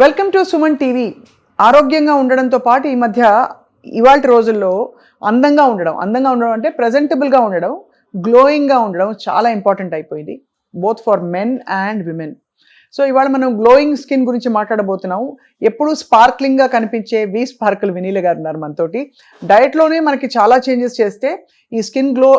Welcome to Suman TV. ఆరోగ్యంగా ఉండడంతో పాటు ఈ మధ్య ఇవాళ రోజుల్లో అందంగా ఉండడం అంటే ప్రజెంటబుల్గా ఉండడం, గ్లోయింగ్గా ఉండడం చాలా ఇంపార్టెంట్ అయిపోయింది, both for men and women. So ఇవాళ మనం గ్లోయింగ్ స్కిన్ గురించి మాట్లాడబోతున్నాం. ఎప్పుడూ స్పార్క్లింగ్గా కనిపించే వి స్పార్కుల్ వినీల గారు ఉన్నారు మనతోటి. డయట్లోనే మనకి చాలా చేంజెస్ చేస్తే ఈ స్కిన్ గ్లో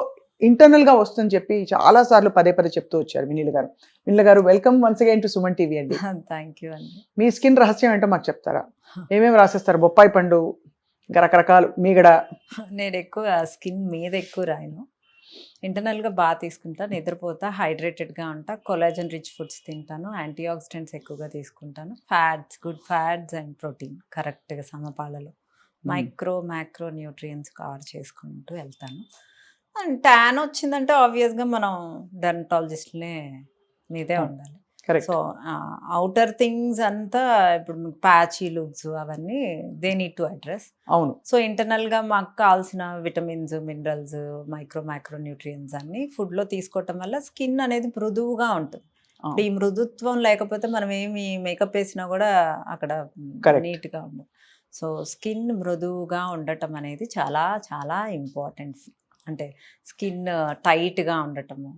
ఇంటర్నల్గా వస్తుందని చెప్పి చాలాసార్లు పదే పదే చెప్తూ వచ్చారు వినీల గారు. వినీల గారు, welcome once again to Suman TV అండి. థ్యాంక్ యూ అండి. మీ స్కిన్ రహస్యం ఏంటో మాకు చెప్తారా? ఏమేమి రాసేస్తారు? బొప్పాయి పండు, ఇంకా రకరకాలు, మీగడ. నేను ఎక్కువ స్కిన్ మీద ఎక్కువ రాయను. ఇంటర్నల్గా బాగా తీసుకుంటా, నిద్రపోతా, హైడ్రేటెడ్గా ఉంటా, కొలాజన్ రిచ్ ఫుడ్స్ తింటాను, యాంటీ ఆక్సిడెంట్స్ ఎక్కువగా తీసుకుంటాను, fats, good fats and protein కరెక్ట్గా సమపాలలో, మ్యాక్రో న్యూట్రియంట్స్ కవర్ చేసుకుంటూ వెళ్తాను. అండ్ ట్యాన్ వచ్చిందంటే ఆబ్వియస్గా మనం డెర్మటాలజిస్ట్నే మీదే ఉండాలి. సో అవుటర్ థింగ్స్ అంతా ఇప్పుడు ప్యాచీ లుక్స్ అవన్నీ దే నీడ్ టు అడ్రస్. అవును. సో ఇంటర్నల్గా మాకు కావాల్సిన విటమిన్స్, మినరల్స్, మ్యాక్రో న్యూట్రియంట్స్ అన్ని ఫుడ్లో తీసుకోవటం వల్ల స్కిన్ అనేది మృదువుగా ఉంటుంది. ఈ మృదుత్వం లేకపోతే మనం ఏమి మేకప్ వేసినా కూడా అక్కడ నీట్గా ఉండదు. సో స్కిన్ మృదువుగా ఉండటం అనేది చాలా చాలా ఇంపార్టెంట్. అంటే స్కిన్ టైట్గా ఉండటము,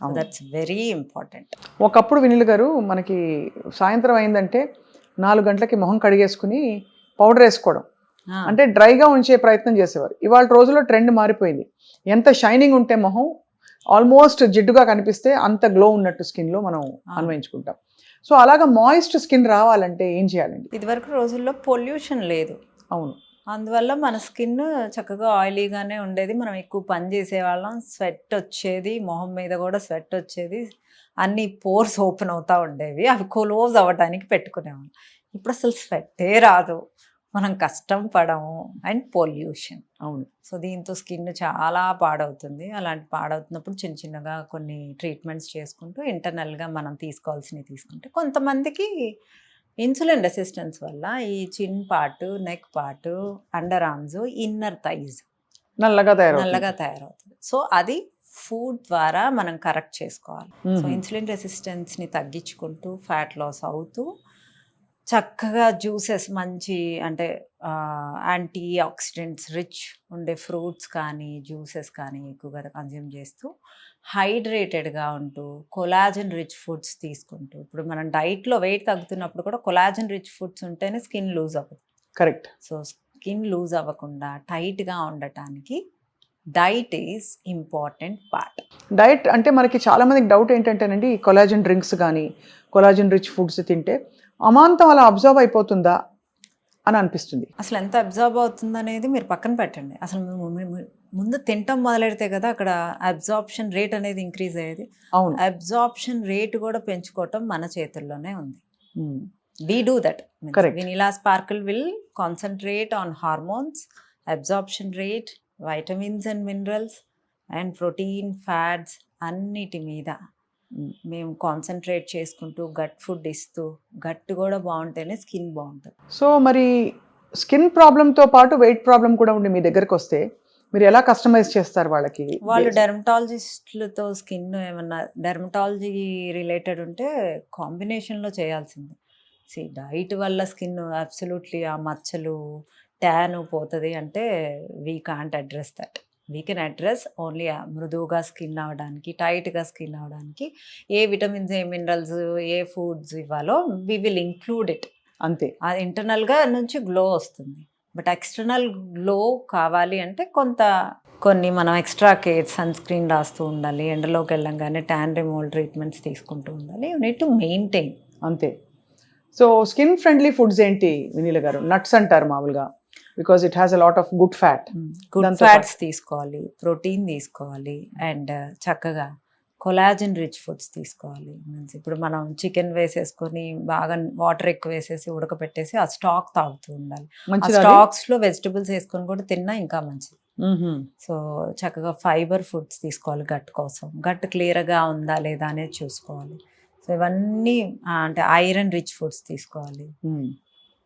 దట్స్ వెరీ ఇంపార్టెంట్. ఒకప్పుడు వినీల్ గారు మనకి సాయంత్రం అయిందంటే 4 గంటలకి మొహం కడిగేసుకుని పౌడర్ వేసుకోవడం, అంటే డ్రైగా ఉంచే ప్రయత్నం చేసేవారు. ఇవాళ రోజుల్లో ట్రెండ్ మారిపోయింది. ఎంత షైనింగ్ ఉంటే మొహం ఆల్మోస్ట్ జిడ్డుగా కనిపిస్తే అంత గ్లో ఉన్నట్టు స్కిన్లో మనం అన్వయించుకుంటాం. సో అలాగా మాయిస్ట్ స్కిన్ రావాలంటే ఏం చేయాలండి? ఇదివరకు రోజుల్లో పొల్యూషన్ లేదు. అవును. అందువల్ల మన స్కిన్ చక్కగా ఆయిలీగానే ఉండేది. మనం ఎక్కువ పని చేసేవాళ్ళం, స్వెట్ వచ్చేది, మొహం మీద కూడా స్వెట్ వచ్చేది, అన్ని పోర్స్ ఓపెన్ అవుతూ ఉండేవి, అవి క్లోజ్ అవ్వడానికి పెట్టుకునేవాళ్ళం. ఇప్పుడు అసలు స్వెట్టే రాదు, మనం కష్టం పడము, అండ్ పొల్యూషన్. అవును. సో దీంతో స్కిన్ చాలా పాడవుతుంది. అలాంటి పాడవుతున్నప్పుడు చిన్న చిన్నగా కొన్ని ట్రీట్మెంట్స్ చేసుకుంటూ ఇంటర్నల్గా మనం తీసుకోవాల్సినవి తీసుకుంటే, కొంతమందికి ఇన్సులిన్ రెసిస్టెన్స్ వల్ల ఈ చిన్ part, neck part, under arms, inner thighs నల్లగా తయారవుతుంది. సో అది ఫుడ్ ద్వారా మనం కరెక్ట్ చేసుకోవాలి. సో ఇన్సులిన్ రెసిస్టెన్స్ని తగ్గించుకుంటూ ఫ్యాట్ లాస్ అవుతూ చక్కగా జ్యూసెస్, మంచి అంటే యాంటీ ఆక్సిడెంట్స్ రిచ్ ఉండే ఫ్రూట్స్ కానీ జ్యూసెస్ కానీ ఎక్కువగా కన్జ్యూమ్ చేస్తూ హైడ్రేటెడ్గా ఉంటూ కొలాజన్ రిచ్ ఫుడ్స్ తీసుకుంటూ, ఇప్పుడు మనం డైట్లో వెయిట్ తగ్గుతున్నప్పుడు కూడా కొలాజన్ రిచ్ ఫుడ్స్ ఉంటేనే స్కిన్ లూజ్ అవ్వదు. కరెక్ట్. సో స్కిన్ లూజ్ అవ్వకుండా టైట్గా ఉండటానికి diet is important part. Diet అంటే మనకి చాలామందికి డౌట్ ఏంటంటేనండి, కొలాజన్ డ్రింక్స్ కానీ కొలాజన్ రిచ్ ఫుడ్స్ తింటే అమాంతం అలా అబ్జర్వ్ అయిపోతుందా అని అనిపిస్తుంది. అసలు ఎంత అబ్జర్వ్ అవుతుంది అనేది మీరు పక్కన పెట్టండి. అసలు ముందు తింటాం మొదలెడితే కదా అక్కడ అబ్జార్ప్షన్ రేట్ అనేది ఇంక్రీజ్ అయ్యేది. అవును. అబ్జార్ప్షన్ రేట్ కూడా పెంచుకోవటం మన చేతుల్లోనే ఉంది. We do that. Correct. Vanilla Sparkle will concentrate on hormones, absorption rate, vitamins and minerals, and protein, fats అన్నిటి మీద మేము కాన్సన్ట్రేట్ చేసుకుంటూ గట్ ఫుడ్ ఇస్తూ, గట్ కూడా బాగుంటేనే స్కిన్ బాగుంటుంది. సో మరి స్కిన్ ప్రాబ్లంతో పాటు వెయిట్ ప్రాబ్లం కూడా ఉండి మీ దగ్గరకు వస్తే మీరు ఎలా కస్టమైజ్ చేస్తారు వాళ్ళకి? వాళ్ళు డెర్మటాలజిస్టులతో స్కిన్ ఏమన్నా డెర్మటాలజీ రిలేటెడ్ ఉంటే కాంబినేషన్లో చేయాల్సింది. డైట్ వల్ల స్కిన్ అబ్సల్యూట్లీ ఆ మచ్చలు, ట్యాన్ పోతుంది అంటే we can't address that. We can address only మృదువుగా స్కిన్ అవ్వడానికి, టైట్గా స్కిన్ అవ్వడానికి ఏ విటమిన్స్, ఏ మినరల్స్, ఏ ఫుడ్స్ ఇవ్వాలో వీ విల్ ఇంక్లూడ్ ఇట్. అంతే. అది ఇంటర్నల్గా నుంచి గ్లో వస్తుంది. బట్ ఎక్స్టర్నల్ గ్లో కావాలి అంటే కొన్ని మనం ఎక్స్ట్రా కేర్, సన్ స్క్రీన్ రాస్తూ ఉండాలి, ఎండలోకి వెళ్ళంగానే ట్యాన్ రిమూవల్ ట్రీట్మెంట్స్ తీసుకుంటూ ఉండాలి. You need to maintain. అంతే. సో స్కిన్ ఫ్రెండ్లీ ఫుడ్స్ ఏంటి వినీల గారు? నట్స్ అంటారు మామూలుగా, because it has a lot of good fat. Good fats తీసుకోవాలి, ప్రోటీన్ తీసుకోవాలి, అండ్ చక్కగా కొలాజన్ రిచ్ ఫుడ్స్ తీసుకోవాలి. మీన్స్ ఇప్పుడు మనం చికెన్ వేసేసుకొని బాగా వాటర్ ఎక్కువ వేసేసి ఉడకపెట్టేసి ఆ స్టాక్ తాగుతూ ఉండాలి. ఆ స్టాక్స్లో వెజిటబుల్స్ వేసుకొని కూడా తిన్నా ఇంకా మంచిది. సో చక్కగా ఫైబర్ ఫుడ్స్ తీసుకోవాలి గట్ కోసం. గట్ క్లియర్గా ఉందా లేదా అనేది చూసుకోవాలి. సో ఇవన్నీ అంటే ఐరన్ రిచ్ ఫుడ్స్ తీసుకోవాలి,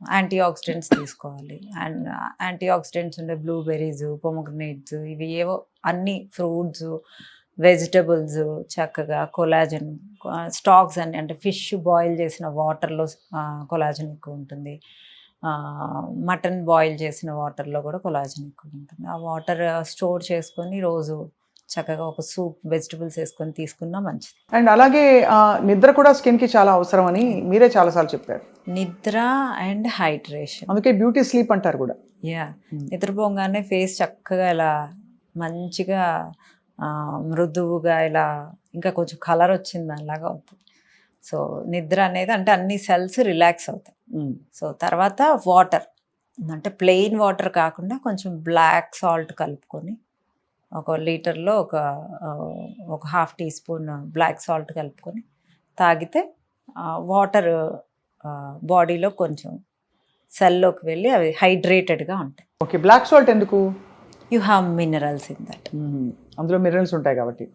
యాంటీ ఆక్సిడెంట్స్ తీసుకోవాలి. అండ్ యాంటీ ఆక్సిడెంట్స్ ఉండే బ్లూబెర్రీస్, పొమోగ్రనేట్స్, ఇవి ఏవో అన్ని ఫ్రూట్స్, వెజిటబుల్స్ చక్కగా కొలాజన్ స్టాక్స్ అని అంటే ఫిష్ బాయిల్ చేసిన వాటర్లో కొలాజన్ ఎక్కువ ఉంటుంది, మటన్ బాయిల్ చేసిన వాటర్లో కూడా కొలాజన్ ఎక్కువ ఉంటుంది. ఆ వాటర్ స్టోర్ చేసుకొని రోజు చక్కగా ఒక సూప్ వెజిటబుల్స్ వేసుకొని తీసుకున్నా మంచిది. అండ్ అలాగే నిద్ర కూడా స్కిన్కి చాలా అవసరం అని మీరే చాలాసార్లు చెప్పారు. నిద్ర అండ్ హైడ్రేషన్, అందుకే బ్యూటీ స్లీప్ అంటారు కూడా. నిద్రపోగానే ఫేస్ చక్కగా ఇలా మంచిగా మృదువుగా ఇలా ఇంకా కొంచెం కలర్ వచ్చింది దానిలాగా అవుతుంది. సో నిద్ర అనేది అంటే అన్ని సెల్స్ రిలాక్స్ అవుతాయి. సో తర్వాత వాటర్ అంటే ప్లెయిన్ వాటర్ కాకుండా కొంచెం బ్లాక్ సాల్ట్ కలుపుకొని 1 లీటర్లో ఒక 1/2 టీ స్పూన్ బ్లాక్ సాల్ట్ కలుపుకొని తాగితే వాటర్ బాడీలో కొంచెం సెల్లోకి వెళ్ళి అవి హైడ్రేటెడ్గా ఉంటాయి. ఓకే, బ్లాక్ సాల్ట్ ఎందుకు? You have minerals in that. అందులో మినరల్స్ ఉంటాయి కాబట్టి.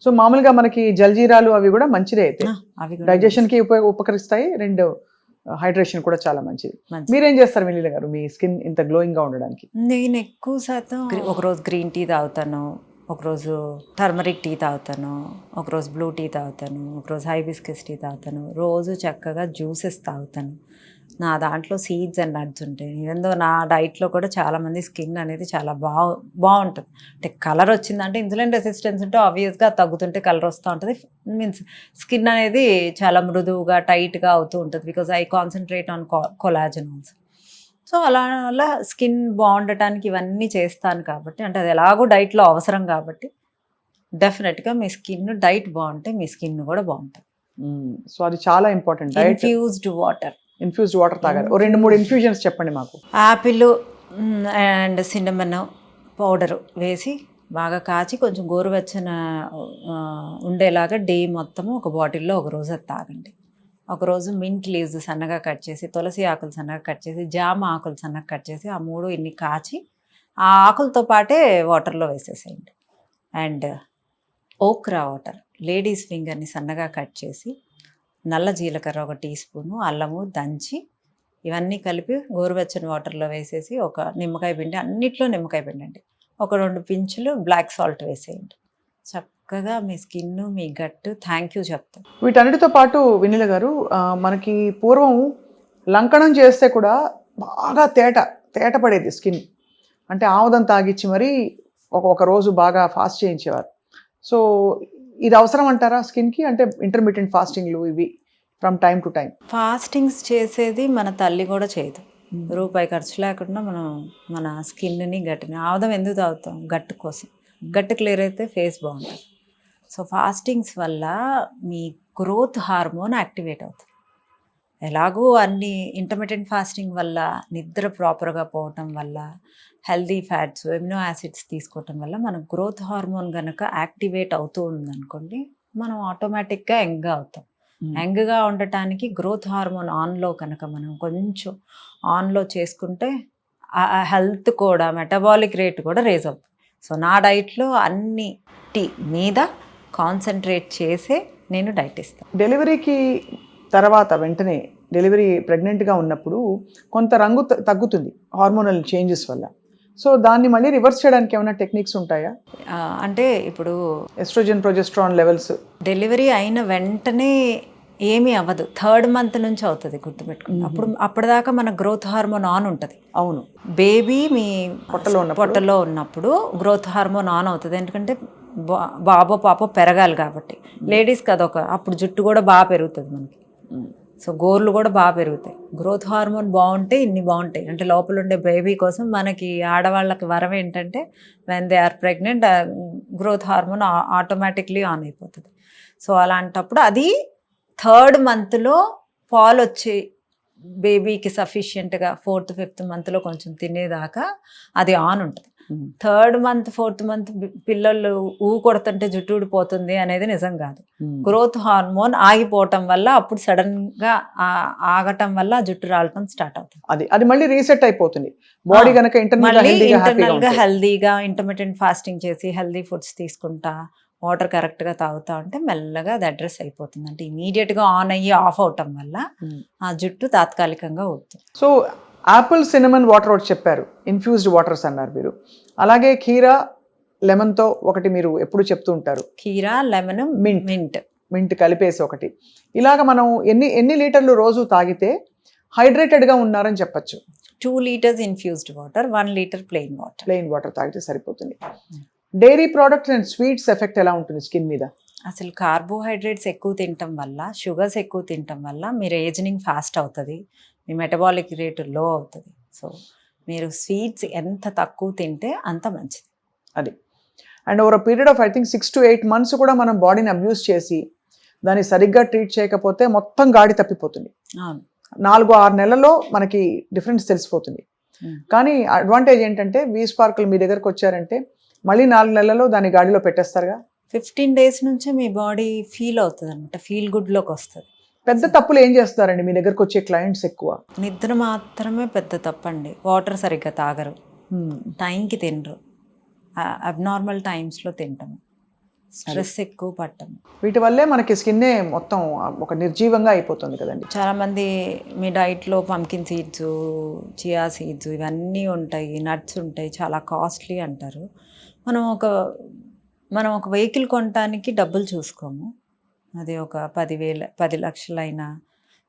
సో మామూలుగా మనకి జల్జీరాలు అవి కూడా మంచిదే, అయితే అవి డైజెషన్కి ఉపకరిస్తాయి, రెండు హైడ్రేషన్ కూడా చాలా మంచిది. మీరేం చేస్తారు వెన్నెల గారు మీ స్కిన్ ఇంత గ్లోయింగ్ గా ఉండడానికి? నేను ఎక్కువ శాతం ఒకరోజు గ్రీన్ టీ తాగుతాను, ఒకరోజు టర్మరిక్ టీ తాగుతాను, ఒకరోజు బ్లూ టీ తాగుతాను, ఒకరోజు హైబిస్కస్ టీ తాగుతాను, రోజు చక్కగా జ్యూసెస్ తాగుతాను. నా దాంట్లో సీడ్స్ అండ్ నట్స్ ఉంటాయి. ఈవెందో నా డైట్లో కూడా చాలామంది స్కిన్ అనేది చాలా బాగుంటుంది. అంటే కలర్ వచ్చిందంటే ఇన్సులిన్ రెసిస్టెన్స్ ఉంటే ఆబ్వియస్గా తగ్గుతుంటే కలర్ వస్తూ ఉంటుంది. మీన్స్ స్కిన్ అనేది చాలా మృదువుగా టైట్గా అవుతూ ఉంటుంది. Because I concentrate on collagen also. So అలా స్కిన్ బాగుండటానికి ఇవన్నీ చేస్తాను కాబట్టి, అంటే అది ఎలాగో డైట్లో అవసరం కాబట్టి డెఫినెట్గా మీ స్కిన్ డైట్ బాగుంటే మీ స్కిన్ కూడా బాగుంటుంది. సో అది చాలా ఇంపార్టెంట్. ఇన్ఫ్యూజ్డ్ వాటర్ తాగాలి. 2-3 ఇన్ఫ్యూజన్స్ చెప్పండి మాకు. యాపిల్ అండ్ సిన్నమన్ పౌడరు వేసి బాగా కాచి కొంచెం గోరువెచ్చన ఉండేలాగా డే మొత్తము ఒక బాటిల్లో ఒక రోజు అది తాగండి. ఒకరోజు మింట్ లీవ్స్ సన్నగా కట్ చేసి, తులసి ఆకులు సన్నగా కట్ చేసి, జామ ఆకులు సన్నగా కట్ చేసి ఆ 3 ఇన్ని కాచి ఆ ఆకులతో పాటే వాటర్లో వేసేసేయండి. అండ్ ఓక్రా వాటర్, లేడీస్ ఫింగర్ని సన్నగా కట్ చేసి, నల్ల జీలకర్ర 1 టీ స్పూను, అల్లము దంచి ఇవన్నీ కలిపి గోరువెచ్చని వాటర్లో వేసేసి ఒక నిమ్మకాయ పిండి, అన్నిట్లో నిమ్మకాయ పిండండి, 1-2 పించులు బ్లాక్ సాల్ట్ వేసేయండి. చక్కగా మీ స్కిన్ మీ గట్టు థ్యాంక్ యూ చెప్తాం. వీటన్నిటితో పాటు వెన్నెల గారు మనకి పూర్వం లంకణం చేస్తే కూడా బాగా తేట పడేది స్కిన్. అంటే ఆముదం తాగిచ్చి మరీ ఒక రోజు బాగా ఫాస్ట్ చేయించేవారు. సో ఇది అవసరం అంటారా స్కిన్కి? అంటే ఇంటర్మీడియట్ ఫాస్టింగ్లు ఇవి from time to time. Fastings చేసేది మన తల్లి కూడా చేయదు. రూపాయి ఖర్చు లేకుండా మనం మన స్కిన్ని గట్టిని ఆముదం ఎందుకు తాగుతాం? గట్టు కోసం. గట్టు క్లియర్ అయితే ఫేస్ బాగుంటుంది. సో ఫాస్టింగ్స్ వల్ల మీ గ్రోత్ హార్మోన్ యాక్టివేట్ అవుతుంది. ఎలాగో అన్ని ఇంటర్మీడియట్ ఫాస్టింగ్ వల్ల నిద్ర ప్రాపర్గా పోవటం వల్ల, హెల్దీ ఫ్యాట్స్, ఎమినో యాసిడ్స్ తీసుకోవటం వల్ల మన గ్రోత్ హార్మోన్ కనుక యాక్టివేట్ అవుతూ ఉందనుకోండి, మనం ఆటోమేటిక్గా యంగ్గా అవుతాం. యంగ్గా ఉండటానికి గ్రోత్ హార్మోన్ ఆన్లో కనుక మనం కొంచెం ఆన్లో చేసుకుంటే ఆ హెల్త్ కూడా, మెటబాలిక్ రేట్ కూడా రేజ్ అవుతుంది. సో నా డైట్లో అన్నిటి మీద కాన్సన్ట్రేట్ చేసే నేను డైట్ ఇస్తాను. డెలివరీకి తర్వాత వెంటనే డెలివరీ ప్రెగ్నెంట్గా ఉన్నప్పుడు కొంత రంగు తగ్గుతుంది హార్మోనల్ చేంజెస్ వల్ల. సో దాన్ని మళ్ళీ రివర్స్ చేయడానికి ఏమైనా టెక్నిక్స్ ఉంటాయా? అంటే ఇప్పుడు ఎస్ట్రోజన్, ప్రొజెస్ట్రాన్ లెవెల్స్ డెలివరీ అయిన వెంటనే ఏమీ అవ్వదు. 3rd మంత్ నుంచి అవుతుంది, గుర్తుపెట్టుకోండి. అప్పటిదాకా మన గ్రోత్ హార్మోన్ ఆన్ ఉంటుంది. అవును, బేబీ మీ పొట్టలో ఉన్నప్పుడు గ్రోత్ హార్మోన్ ఆన్ అవుతుంది. ఎందుకంటే బాబో పాపో పెరగాలి కాబట్టి. లేడీస్కి అదొక, అప్పుడు జుట్టు కూడా బాగా పెరుగుతుంది మనకి. సో గోర్లు కూడా బాగా పెరుగుతాయి. గ్రోత్ హార్మోన్ బాగుంటే ఇన్ని బాగుంటాయి. అంటే లోపల ఉండే బేబీ కోసం మనకి ఆడవాళ్ళకి వరం ఏంటంటే when they are pregnant growth hormone automatically on అయిపోతుంది. సో అలాంటప్పుడు అది 3rd మంత్లో పాలు వచ్చి బేబీకి సఫిషియెంట్గా 4th, 5th మంత్లో కొంచెం తినేదాకా అది ఆన్ ఉంటుంది. 3rd మంత్, 4th మంత్ పిల్లలు కొడుతుంటే జుట్టు ఊడిపోతుంది అనేది నిజం కాదు. గ్రోత్ హార్మోన్ ఆగిపోవటం వల్ల, అప్పుడు సడన్గా ఆగటం వల్ల జుట్టు రాలటం స్టార్ట్ అవుతుంది. అది మళ్ళీ రీసెట్ అయిపోతుంది బాడీ కనుక ఇంటర్నల్గా హెల్దీగా ఇంటర్మీడియట్ ఫాస్టింగ్ చేసి హెల్దీ ఫుడ్స్ తీసుకుంటా, వాటర్ కరెక్ట్గా తాగుతూ ఉంటే మెల్లగా అది అడ్రస్ అయిపోతుంది. అంటే ఇమీడియట్గా ఆన్ అయ్యి ఆఫ్ అవటం వల్ల ఆ జుట్టు తాత్కాలికంగా ఊడుతుంది. సో యాపిల్ సినమన్ వాటర్ ఒకటి చెప్పారు, ఇన్ఫ్యూజ్డ్ వాటర్స్ అన్నారు మీరు. అలాగే కీరా, లెమన్తో ఒకటి మీరు ఎప్పుడు చెప్తూ ఉంటారు, కీరా, లెమన్, Mint. మింట్. మింట్ కలిపేసి ఒకటి. ఇలాగ మనం ఎన్ని లీటర్లు రోజు తాగితే హైడ్రేటెడ్గా ఉన్నారని చెప్పచ్చు? 2 liters infused water, 1 liter plain water. Plain water తాగితే సరిపోతుంది. Dairy products and sweets effect ఎలా ఉంటుంది స్కిన్ మీద? అసలు కార్బోహైడ్రేట్స్ ఎక్కువ తినటం వల్ల, షుగర్స్ ఎక్కువ తినటం వల్ల మీరు ఏజింగ్ ఫాస్ట్ అవుతుంది, మీ మెటబాలిక్ రేట్ లో అవుతుంది. సో మీరు స్వీట్స్ ఎంత తక్కువ తింటే అంత మంచిది. అది. And over period of I think 6 to 8 months కూడా మనం బాడీని అబ్యూస్ చేసి దాన్ని సరిగ్గా ట్రీట్ చేయకపోతే మొత్తం గాడి తప్పిపోతుంది. అవును. 4-6 నెలల్లో మనకి డిఫరెన్స్ తెలిసిపోతుంది. కానీ అడ్వాంటేజ్ ఏంటంటే V-Sparkle మీ దగ్గరకు వచ్చారంటే మళ్ళీ 4 నెలల్లో దాన్ని గాడిలో పెట్టేస్తారుగా. 15 days నుంచే మీ బాడీ ఫీల్ అవుతుంది అనమాట, ఫీల్ గుడ్లోకి వస్తుంది. పెద్ద తప్పులు ఏం చేస్తారండి మీ దగ్గరకు వచ్చే క్లయింట్స్ ఎక్కువ? నిద్ర మాత్రమే పెద్ద తప్పండి. వాటర్ సరిగ్గా తాగరు, టైంకి తినరు, అబ్నార్మల్ టైమ్స్లో తింటాము, స్ట్రెస్ ఎక్కువ పట్టము. వీటి వల్లే మనకి స్కిన్నే మొత్తం ఒక నిర్జీవంగా అయిపోతుంది కదండి. చాలామంది మీ డైట్లో పంకిన్ సీడ్స్, చియా సీడ్స్ ఇవన్నీ ఉంటాయి, నట్స్ ఉంటాయి, చాలా కాస్ట్లీ అంటారు. మనం ఒక వెహికల్ కొనడానికి డబ్బులు చూసుకోము. అది ఒక 10 లక్షలైనా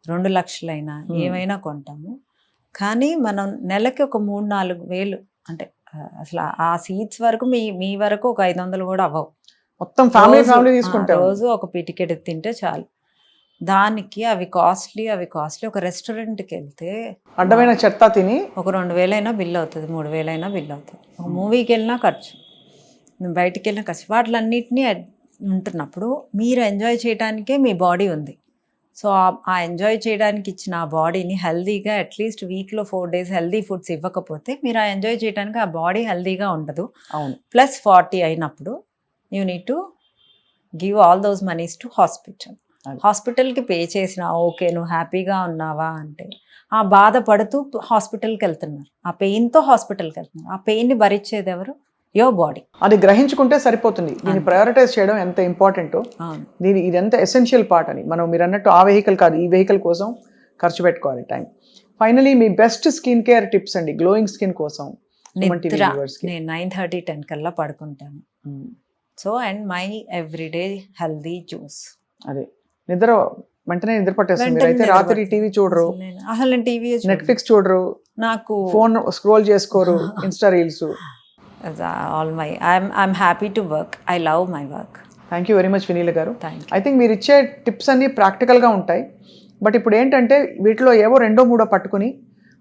2 లక్షలైనా ఏమైనా కొంటాము. కానీ మనం నెలకి ఒక 3-4 వేలు, అంటే అసలు ఆ సీడ్స్ వరకు మీ వరకు ఒక 500 కూడా అవ్వవు. మొత్తం ఫ్యామిలీ తీసుకుంటాం. రోజు ఒక పిటికెట్ తింటే చాలు. దానికి అవి కాస్ట్లీ. ఒక రెస్టారెంట్కి వెళ్తే అడ్డమైన చెత్త తిని ఒక 2,000 అయినా బిల్ అవుతుంది, 3,000 అయినా బిల్ అవుతుంది. ఒక మూవీకి వెళ్ళినా ఖర్చు, బయటికి వెళ్ళినా ఖర్చు. వాటిలన్నిటినీ ఉంటున్నప్పుడు మీరు ఎంజాయ్ చేయడానికే మీ బాడీ ఉంది. సో ఆ ఎంజాయ్ చేయడానికి ఇచ్చిన ఆ బాడీని హెల్దీగా అట్లీస్ట్ వీక్లో 4 days హెల్దీ ఫుడ్స్ ఇవ్వకపోతే మీరు ఆ ఎంజాయ్ చేయడానికి ఆ బాడీ హెల్దీగా ఉండదు. అవును. ప్లస్ 40 అయినప్పుడు you need to give all those moneys to hospital. హాస్పిటల్కి పే చేసినా ఓకే, నువ్వు హ్యాపీగా ఉన్నావా అంటే ఆ బాధపడుతూ హాస్పిటల్కి వెళ్తున్నారు, ఆ పెయిన్తో హాస్పిటల్కి వెళ్తున్నారు. ఆ పెయిన్ని భరించేది ఎవరు? Your body. అది గ్రహించుకుంటే సరిపోతుంది. దీన్ని ప్రయారిటైజ్ చేయడం ఎంత ఇంపార్టెంటో, ఇది ఎంత ఎసెన్షియల్ పార్ట్ అని. మీరు అన్నట్టు ఆ వెహికల్ కాదు, ఈ వెహికల్ కోసం ఖర్చు పెట్టుకోవాలి టైం. ఫైనలీ మీ బెస్ట్ స్కిన్ కేర్ టిప్స్ అండి గ్లోయింగ్ స్కిన్ కోసం. నేను 9:30, 10 కల్లా పడుకుంటాను. So and my everyday healthy juice. అదే నిద్ర వెంటనే నిద్ర పట్టేస్తుంది. మీరైతే రాత్రి టీవీ చూడరు, అసలు నేను టీవీ నెట్ఫ్లిక్స్ చూడరు, నాకు ఫోన్ స్క్రోల్ చేసుకోరు, Insta reels. I'm happy to work. I love my work. Thank you very much Vineela garu. Thank you. I think మీరు ఇచ్చే టిప్స్ అన్నీ ప్రాక్టికల్గా ఉంటాయి. బట్ ఇప్పుడు ఏంటంటే వీటిలో ఏవో 2-3 పట్టుకుని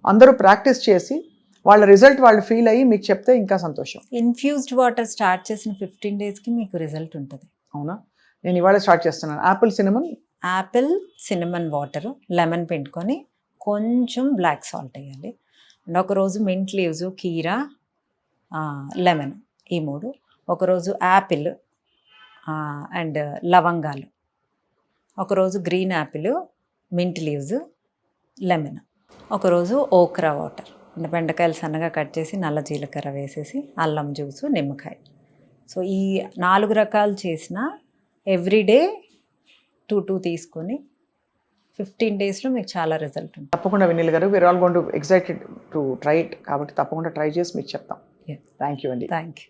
అందరూ ప్రాక్టీస్ చేసి వాళ్ళ రిజల్ట్ వాళ్ళు ఫీల్ అయ్యి మీకు చెప్తే ఇంకా సంతోషం. ఇన్ఫ్యూజ్డ్ వాటర్ స్టార్ట్ చేసిన 15 daysకి మీకు రిజల్ట్ ఉంటుంది. అవునా? నేను ఇవాళ స్టార్ట్ చేస్తున్నాను. యాపిల్ సినమన్ వాటరు, లెమన్ పిండుకొని కొంచెం బ్లాక్ సాల్ట్ వేయాలి. అండ్ ఒకరోజు మింట్ లీవ్స్, కీరా, లెమన్, ఈ 3. ఒకరోజు యాపిల్ అండ్ లవంగాలు. ఒకరోజు green Apple, mint leaves, lemon. ఒకరోజు ఓక్రా వాటర్, అంటే బెండకాయలు సన్నగా కట్ చేసి నల్ల జీలకర్ర వేసేసి అల్లం జ్యూసు, నిమ్మకాయ. సో ఈ 4 రకాలు చేసిన ఎవ్రీడే 2 తీసుకొని 15 daysలో మీకు చాలా రిజల్ట్ ఉంటుంది. తప్పకుండా వినీల్ గారు, we are all going to excited to try it. కాబట్టి తప్పకుండా ట్రై చేసి మీకు చెప్తాం. థ్యాంక్ యూ అండి. Thank you.